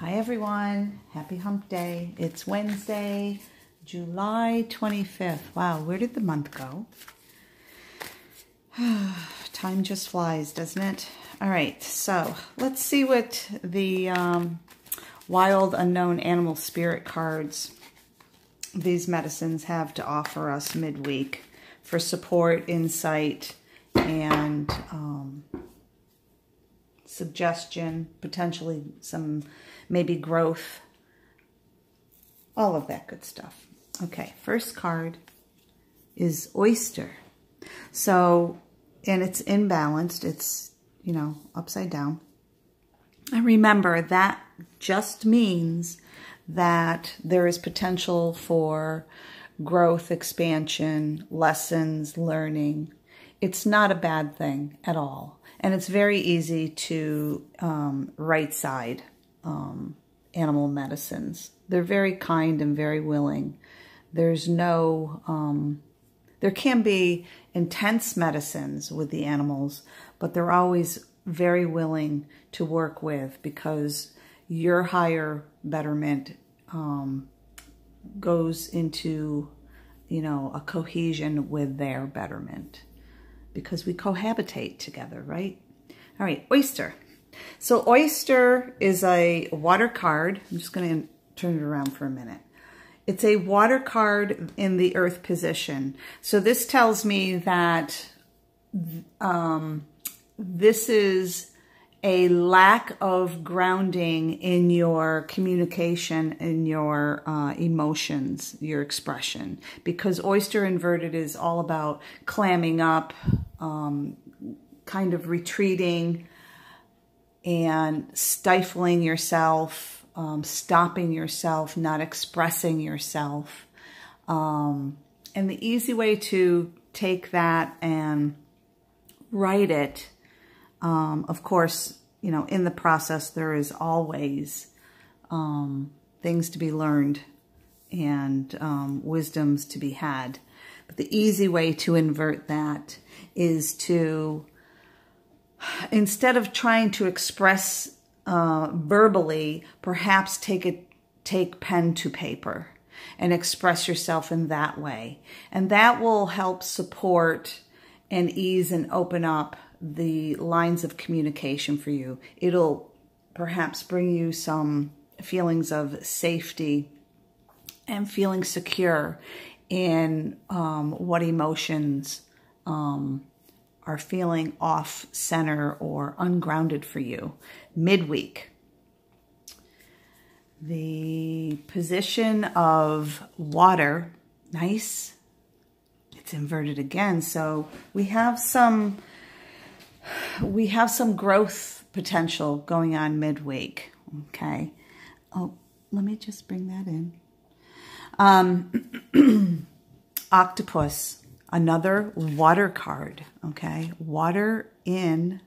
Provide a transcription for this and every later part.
Hi everyone, happy hump day. It's Wednesday, July 25th. Wow, where did the month go? Time just flies, doesn't it? All right, so let's see what the wild unknown animal spirit cards, these medicines, have to offer us midweek for support, insight, and suggestion, potentially some maybe growth, all of that good stuff. Okay, first card is oyster. So, and it's imbalanced, it's, you know, upside down. And remember, that just means that there is potential for growth, expansion, lessons, learning. It's not a bad thing at all. And it's very easy to right side animal medicines. They're very kind and very willing. There's no, there can be intense medicines with the animals, but they're always very willing to work with because your higher betterment goes into, you know, a cohesion with their betterment because we cohabitate together, right? All right, oyster. So oyster is a water card. I'm just going to turn it around for a minute. It's a water card in the earth position. So this tells me that this is a lack of grounding in your communication, in your emotions, your expression. Because oyster inverted is all about clamming up, kind of retreating and stifling yourself, stopping yourself, not expressing yourself. And the easy way to take that and write it, of course, you know, in the process, there is always things to be learned and wisdoms to be had. But the easy way to invert that is to, instead of trying to express verbally, perhaps take pen to paper and express yourself in that way. And that will help support and ease and open up the lines of communication for you. It'll perhaps bring you some feelings of safety and feeling secure in what emotions are feeling off center or ungrounded for you midweek. The position of water, nice. It's inverted again, so we have some growth potential going on midweek. Okay. Oh, let me just bring that in. Octopus. Another water card, okay? Water in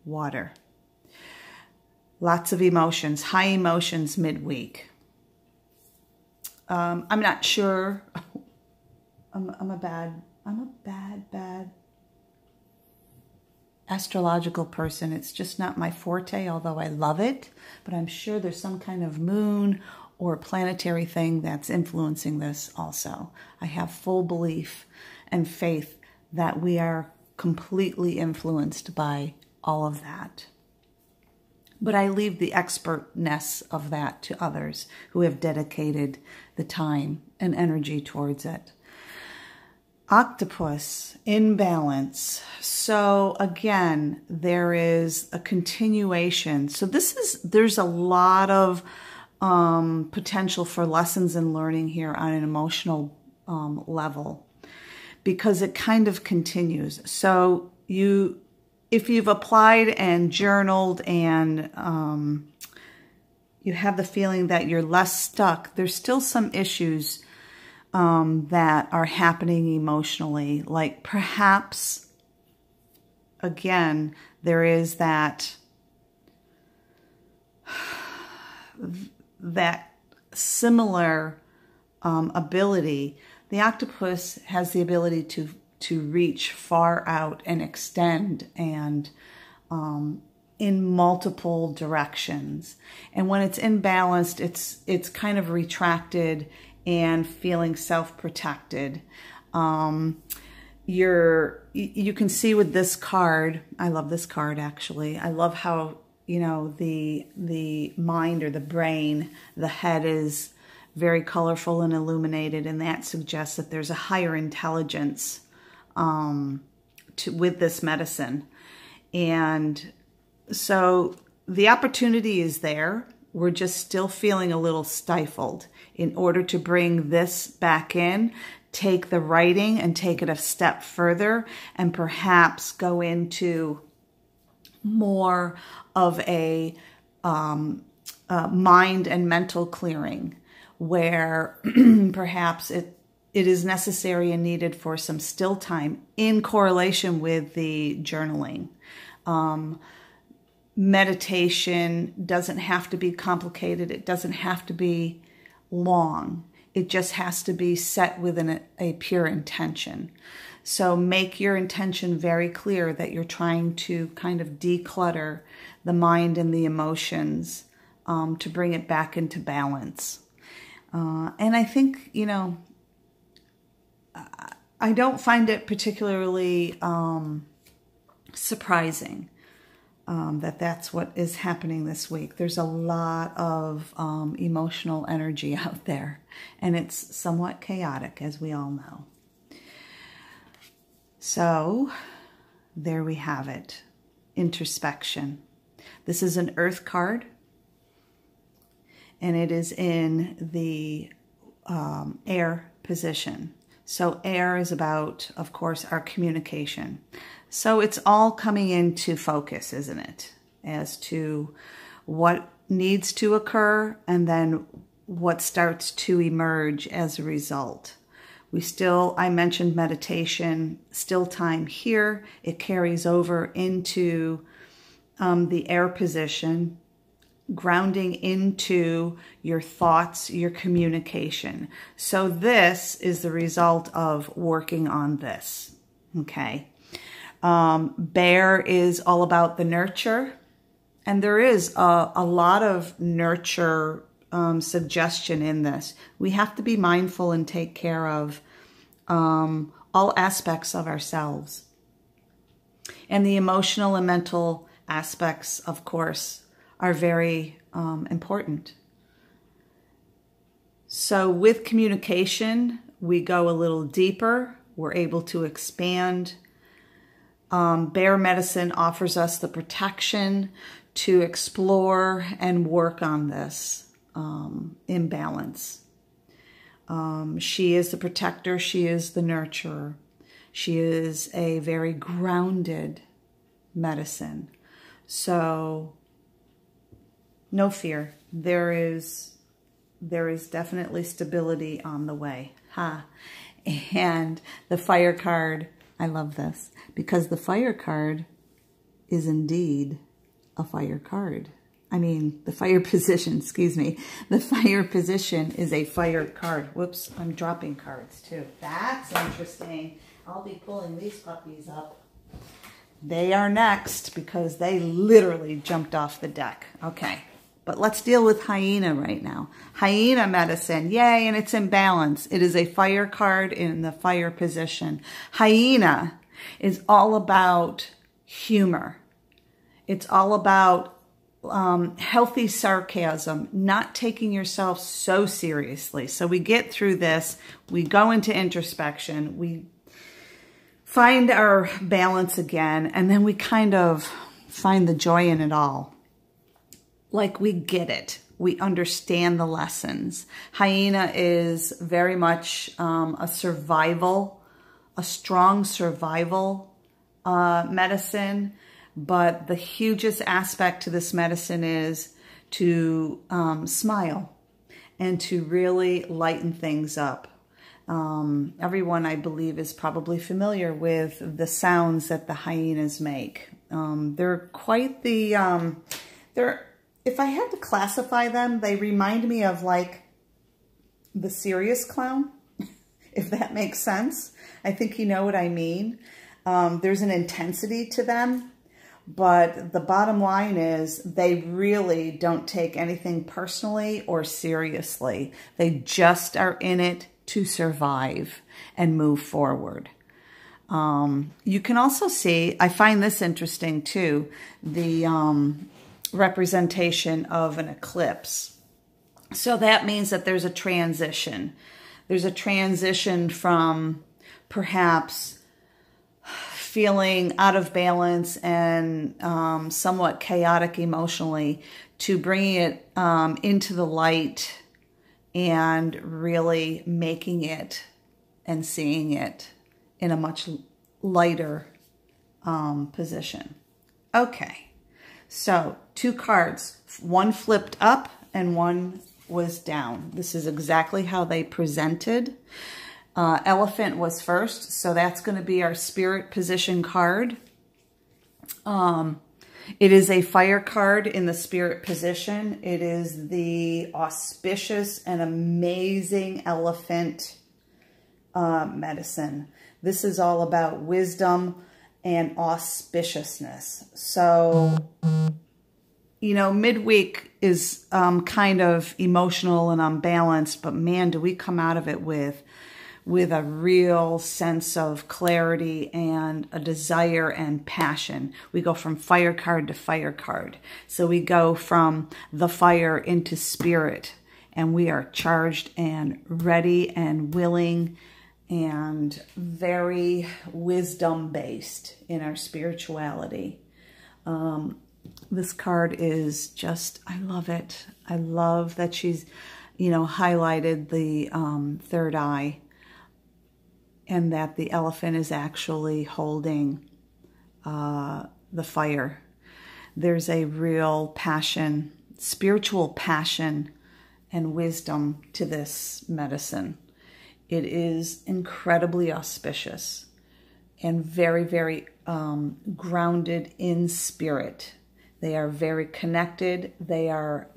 water. Lots of emotions, high emotions midweek. I'm not sure. I'm a bad astrological person. It's just not my forte, although I love it. But I'm sure there's some kind of moon or planetary thing that's influencing this also. I have full belief and faith that we are completely influenced by all of that. But I leave the expertness of that to others who have dedicated the time and energy towards it. Octopus, imbalance. So again, there is a continuation. So there's a lot of potential for lessons and learning here on an emotional level, because it kind of continues. So if you've applied and journaled and you have the feeling that you're less stuck, there's still some issues that are happening emotionally. Like perhaps, again, there is that similar ability. The octopus has the ability to reach far out and extend and in multiple directions. And when it's imbalanced, it's kind of retracted and feeling self-protected. You can see with this card, I love this card actually. I love how, you know, the mind or the brain, the head is very colorful and illuminated, and that suggests that there's a higher intelligence with this medicine. And so the opportunity is there. We're just still feeling a little stifled. In order to bring this back in, take the writing and take it a step further, and perhaps go into more of a mind and mental clearing, where perhaps it is necessary and needed for some still time in correlation with the journaling. Meditation doesn't have to be complicated. It doesn't have to be long. It just has to be set within a pure intention. So make your intention very clear that you're trying to kind of declutter the mind and the emotions to bring it back into balance. And I think, you know, I don't find it particularly surprising that that's what is happening this week. There's a lot of emotional energy out there, and it's somewhat chaotic, as we all know. So there we have it. Introspection. This is an Earth card, and it is in the air position. So air is about, of course, our communication. So it's all coming into focus, isn't it? As to what needs to occur and then what starts to emerge as a result. I mentioned meditation, still time here. It carries over into the air position, grounding into your thoughts, your communication. So this is the result of working on this, okay? Bear is all about the nurture, and there is a lot of nurture suggestion in this. We have to be mindful and take care of all aspects of ourselves. And the emotional and mental aspects, of course, are very important. So with communication, we go a little deeper. We're able to expand. Bear medicine offers us the protection to explore and work on this imbalance. She is the protector. She is the nurturer. She is a very grounded medicine. So no fear. There is definitely stability on the way. And the fire card, I love this, because the fire card is indeed a fire card. I mean, the fire position, excuse me. The fire position is a fire card. Whoops, I'm dropping cards too. That's interesting. I'll be pulling these puppies up. They are next because they literally jumped off the deck. Okay, but let's deal with hyena right now. Hyena medicine, yay, and it's in balance. It is a fire card in the fire position. Hyena is all about humor. It's all about healthy sarcasm, not taking yourself so seriously. So we get through this, we go into introspection, we find our balance again, and then we kind of find the joy in it all. Like we get it. We understand the lessons. Hyena is very much a strong survival medicine. But the hugest aspect to this medicine is to smile and to really lighten things up. Everyone, I believe, is probably familiar with the sounds that the hyenas make. They're quite the, if I had to classify them, they remind me of like the serious clown, if that makes sense. I think you know what I mean. There's an intensity to them, But the bottom line is they really don't take anything personally or seriously. They just are in it to survive and move forward. You can also see, I find this interesting too, the representation of an eclipse. So that means that there's a transition. There's a transition from perhaps feeling out of balance and somewhat chaotic emotionally to bringing it into the light and really making it and seeing it in a much lighter position. Okay, so 2 cards, one flipped up and one was down. This is exactly how they presented. Elephant was first, so that's going to be our spirit position card. It is a fire card in the spirit position. It is the auspicious and amazing elephant medicine. This is all about wisdom and auspiciousness. So, you know, midweek is kind of emotional and unbalanced, but man, do we come out of it with a real sense of clarity and a desire and passion. We go from fire card to fire card. So we go from the fire into spirit, and we are charged and ready and willing and very wisdom-based in our spirituality. This card is just, I love it. I love that she's, you know, highlighted the third eye, and that the elephant is actually holding the fire. There's a real passion, spiritual passion and wisdom to this medicine. It is incredibly auspicious and very, very grounded in spirit. They are very connected. They are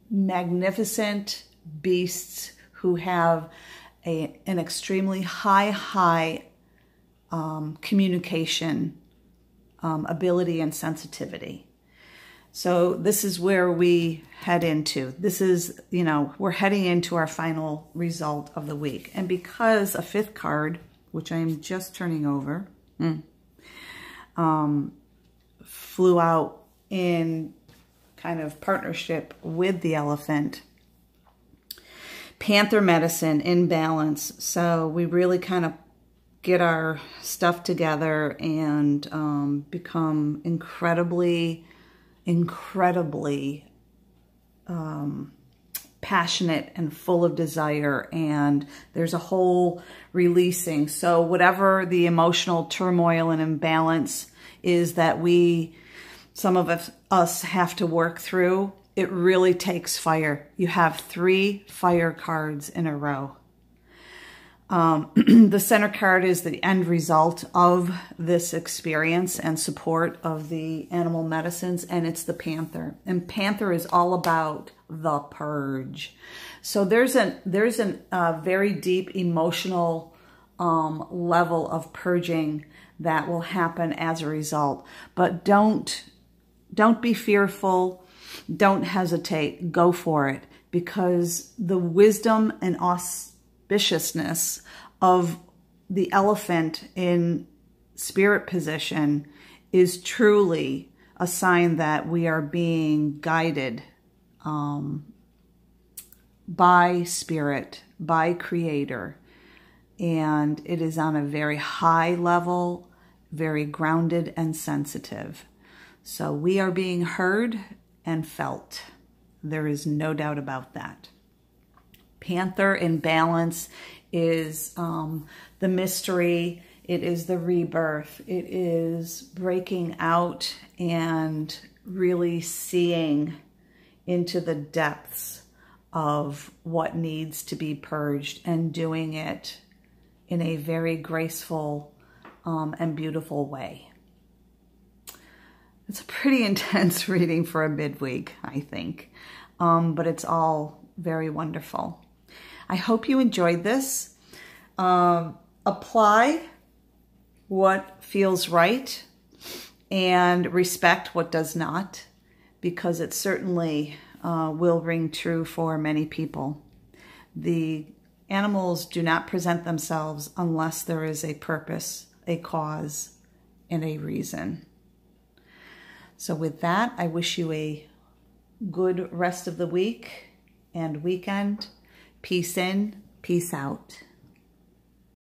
magnificent beasts who have an extremely high communication ability and sensitivity. So this is where we head into. This is, you know, we're heading into our final result of the week. And because a 5th card, which I am just turning over, flew out in kind of partnership with the elephant, Panther medicine in balance. So we really kind of get our stuff together and become incredibly passionate and full of desire, and there's a whole releasing. So whatever the emotional turmoil and imbalance is that some of us have to work through, it really takes fire. You have 3 fire cards in a row. The center card is the end result of this experience and support of the animal medicines, and it's the Panther. And Panther is all about the purge. So there's a very deep emotional level of purging that will happen as a result. But don't be fearful. Don't hesitate. Go for it, because the wisdom and auspiciousness of the elephant in spirit position is truly a sign that we are being guided by spirit, by creator. And it is on a very high level, very grounded and sensitive. So we are being heard and felt. There is no doubt about that. Panther in balance is the mystery. It is the rebirth. It is breaking out and really seeing into the depths of what needs to be purged and doing it in a very graceful and beautiful way. It's a pretty intense reading for a midweek, I think, but it's all very wonderful. I hope you enjoyed this. Apply what feels right and respect what does not, because it certainly will ring true for many people. The animals do not present themselves unless there is a purpose, a cause, and a reason. So with that, I wish you a good rest of the week and weekend. Peace in, peace out.